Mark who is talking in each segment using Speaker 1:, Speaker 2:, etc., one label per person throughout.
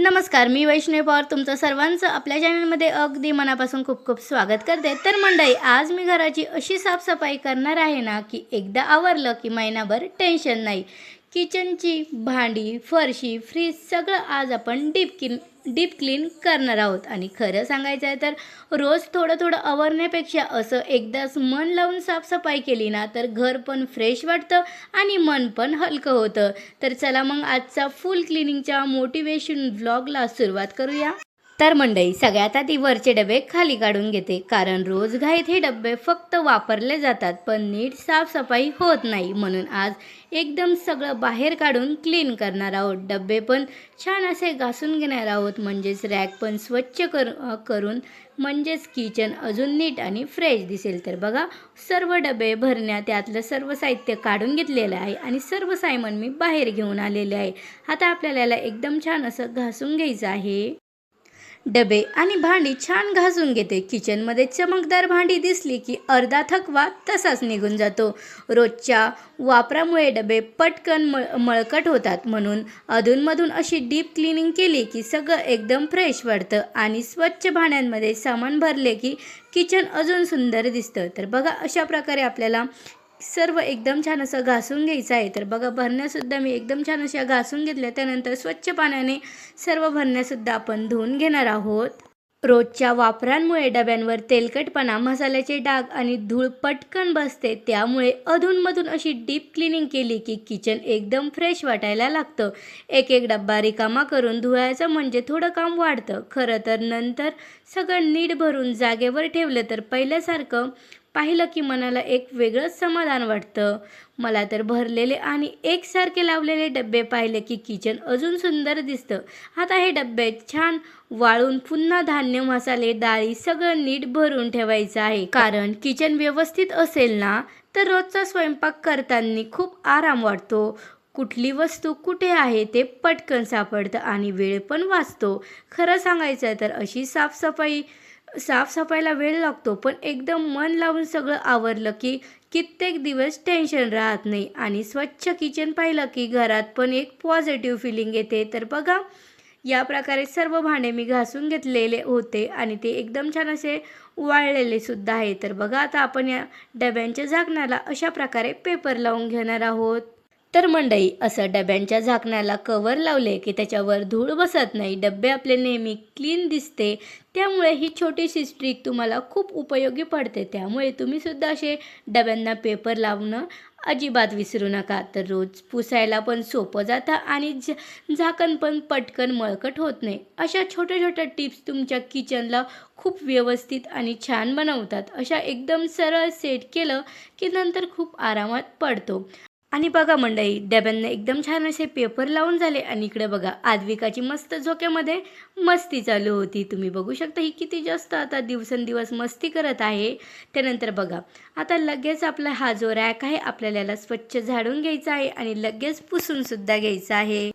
Speaker 1: नमस्कार, मी वैष्णवी पवार तुमचं सर्वांचं आपल्या चॅनलमध्ये अगदी मनापासून खूप खूप स्वागत करते। तर मंडळी, आज मी घराची अशी साफसफाई करणार आहे ना की एकदा आवरलं की महिनाभर टेन्शन नाही। किचनची भांडी, फरशी, फ्रीज सगळं आज आपण डीप क्लीन करणार आहोत। आणि खरं सांगायचं आहे तर रोज थोडं थोडं आवरण्यापेक्षा असं एकदाच मन लावून साफसफाई केली ना तर घर पण फ्रेश वाटतं आणि मन पण हलकं होतं। तर चला मग आजचा फुल क्लिनिंगच्या मोटिवेशन व्लॉगला सुरुवात करूया। तर मंडळी, सगळ्यात आधी वरचे डबे खाली काढून घेते, कारण रोज घाईत हे डबे फक्त वापरले जातात पण नीट साफसफाई होत नाही। म्हणून आज एकदम सगळं बाहेर काढून क्लीन करणार आहोत। डबे पण छान असे घासून घेणार आहोत, म्हणजेच रॅक पण स्वच्छ करून म्हणजेच किचन अजून नीट आणि फ्रेश दिसेल। तर बघा, सर्व डबे भरण्यात त्यातलं सर्व साहित्य काढून घेतलेलं आहे आणि सर्व सामान मी बाहेर घेऊन आलेले आहे। आता आपल्याला याला एकदम छान असं घासून घ्यायचं आहे। डबे आणि भांडी छान घासून घेते। किचनमध्ये चमकदार भांडी दिसली की अर्धा थकवा तसाच निघून जातो। रोजच्या वापरामुळे डबे पटकन मळकट होतात, म्हणून अधूनमधून अशी डीप क्लिनिंग केली की सगळं एकदम फ्रेश वाटतं आणि स्वच्छ भांड्यांमध्ये सामान भरले की किचन अजून सुंदर दिसतं। तर बघा, अशा प्रकारे आपल्याला सर्व एकदम छान असं घासून घ्यायचं आहे। तर बघा, भरण्यासुद्धा मी एकदम छान अशा घासून घेतल्या। त्यानंतर स्वच्छ पाण्याने सर्व भरण्यासुद्धा आपण धुवून घेणार आहोत। रोजच्या वापरांमुळे डब्यांवर तेलकटपणा, मसाल्याचे डाग आणि धूळ पटकन बसते, त्यामुळे अधूनमधून अशी डीप क्लिनिंग केली की किचन एकदम फ्रेश वाटायला लागतं। एक एक डब्बा रिकामा करून धुवायचं म्हणजे थोडं काम वाढतं खरं तर, नंतर सगळं नीट भरून जागेवर ठेवलं तर पहिल्यासारखं पाहिलं की मनाला एक वेगळंच समाधान वाटतं। मला तर भरलेले आणि एकसारखे लावलेले डबे पाहिले की किचन अजून सुंदर दिसतं। आता हे डबे छान वाळून पुन्हा धान्य, मसाले, डाळी सगळं नीट भरून ठेवायचं आहे, कारण किचन व्यवस्थित असेल ना तर रोजचा स्वयंपाक करताना खूप आराम वाटतो। कुठली वस्तू कुठे आहे ते पटकन सापडतं आणि वेळ पण वाचतो। खरं सांगायचं तर अशी साफसफाईला वेळ लागतो, पण एकदम मन लावून सगळं आवरलं की कित्येक दिवस टेन्शन राहत नाही आणि स्वच्छ किचन पाहिलं की घरात पण एक पॉझिटिव्ह फिलिंग येते। तर बघा, या प्रकारे सर्व भांडे मी घासून घेतलेले होते आणि ते एकदम छान असे वाळलेले सुद्धा आहे। तर बघा, आता आपण या डब्यांच्या झाकणाला अशा प्रकारे पेपर लावून घेणार आहोत। तर मंडळी, असं डब्यांच्या झाकणाला कवर लावले की त्याच्यावर धूळ बसत नाही, डबे आपले नेहमी क्लीन दिसते। त्यामुळे ही छोटीशी ट्रिक तुम्हाला खूप उपयोगी पडते। त्यामुळे तुम्ही सुद्धा असे डब्यांना पेपर लावणं अजिबात विसरू नका। तर रोज पुसायला पण सोपं जातं आणि झाकण पण पटकन मळकट होत नाही। अशा छोट्या छोट्या टिप्स तुमच्या किचनला खूप व्यवस्थित आणि छान बनवतात। अशा एकदम सरळ सेट केलं की नंतर खूप आरामात पडतो। आणि बघा मंडळी, डब्यांना एकदम छान असे पेपर लावून झाले आणि इकडे बघा, आद्विकाची मस्त झोक्यामध्ये मस्ती चालू होती। तुम्ही बघू शकता ही किती जास्त आता दिवसेंदिवस मस्ती करत आहे। त्यानंतर बघा, आता लगेच आपला हा जो रॅक आहे आपल्याला याला स्वच्छ झाडून घ्यायचा आहे आणि लगेच पुसून सुद्धा घ्यायचा आहे।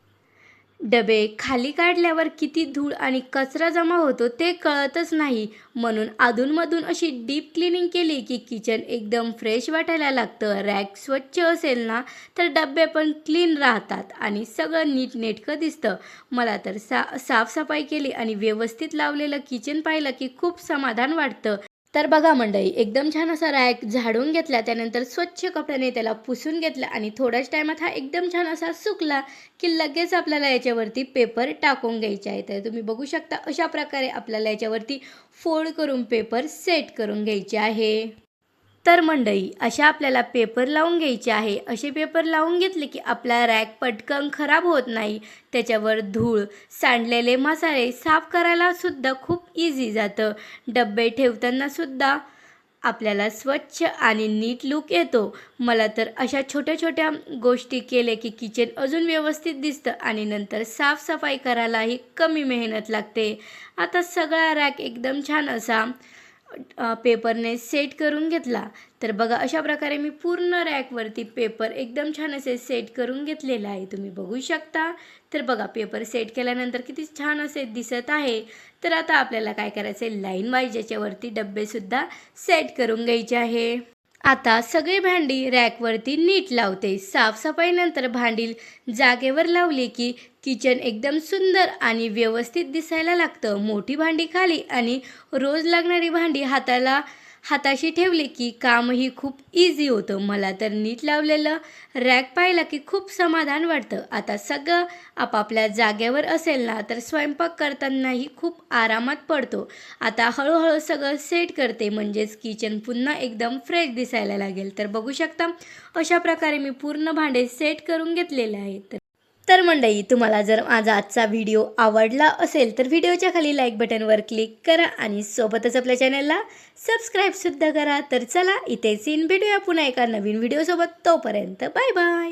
Speaker 1: डबे खाली काढल्यावर किती धूळ आणि कचरा जमा होतो ते कळतच नाही, म्हणून अधूनमधून अशी डीप क्लिनिंग केली की किचन एकदम फ्रेश वाटायला लागतं। रॅक स्वच्छ असेल ना तर डबे पण क्लीन राहतात आणि सगळं नीटनेटकं दिसतं। मला तर साफसफाई केली आणि व्यवस्थित लावलेलं किचन पाहिलं की खूप समाधान वाटतं। तर बघा मंडळी, एकदम छान असा रॅक झाडून घेतला, त्यानंतर स्वच्छ कपड्याने त्याला पुसून घेतला आणि थोड्याच टायमात हा एकदम छान असा सुकला की लगेच आपल्याला याच्यावरती पेपर टाकून घ्यायचे आहे। तर तुम्ही बघू शकता अशा प्रकारे आपल्याला याच्यावरती फोल्ड करून पेपर सेट करून घ्यायचे आहे। तर मंडळी, अशा आपल्याला पेपर लावून घ्यायचे आहे। असे पेपर लावून घेतले की आपला रॅक पटकन खराब होत नाही। त्याच्यावर धूळ, सांडलेले मसाले साफ करायला सुद्धा खूप इझी जातं। डबे ठेवताना सुद्धा आपल्याला स्वच्छ आणि नीट लुक येतो। मला तर अशा छोट्या छोट्या गोष्टी केले की किचन अजून व्यवस्थित दिसतं आणि नंतर साफसफाई करायलाही कमी मेहनत लागते। आता सगळा रॅक एकदम छान असा पेपरने सेट करून घेतला। तर बघा, अशा प्रकारे मी पूर्ण रॅकवरती पेपर एकदम छान असे सेट करून घेतलेला आहे, तुम्ही बघू शकता। तर बघा, पेपर सेट केल्यानंतर किती छान असे दिसत आहे। तर आता आपल्याला काय करायचं आहे, लाईन वाईज याच्यावरती डब्बेसुद्धा सेट करून घ्यायचे आहे। आता सगळी भांडी रॅकवरती नीट लावते. साफसफाईनंतर भांडी जागेवर लावली की किचन एकदम सुंदर आणि व्यवस्थित दिसायला लागतं. मोठी भांडी खाली आणि रोज लागणारी भांडी हाताशी ठेवली की कामही खूप इझी होतं. मला तर नीट लावलेलं रॅक पाहिलं की खूप समाधान वाटतं. आता सगळं आपापल्या जागेवर असेल ना तर स्वयंपाक करतानाही खूप आरामात पडतो. आता हळूहळू सगळं सेट करते, म्हणजेच किचन पुन्हा एकदम फ्रेश दिसायला लागेल. तर बघू शकता अशा प्रकारे मी पूर्ण भांडे सेट करून घेतलेले आहेत. तर मंडळी, तुम्हाला जर माझा आजचा व्हिडिओ आवडला असेल तर व्हिडिओच्या खाली लाईक बटनवर क्लिक करा आणि सोबतच आपल्या चॅनलला सबस्क्राईबसुद्धा करा. तर चला इथेच भेटूया पुन्हा एका नवीन व्हिडिओसोबत. तोपर्यंत बाय बाय.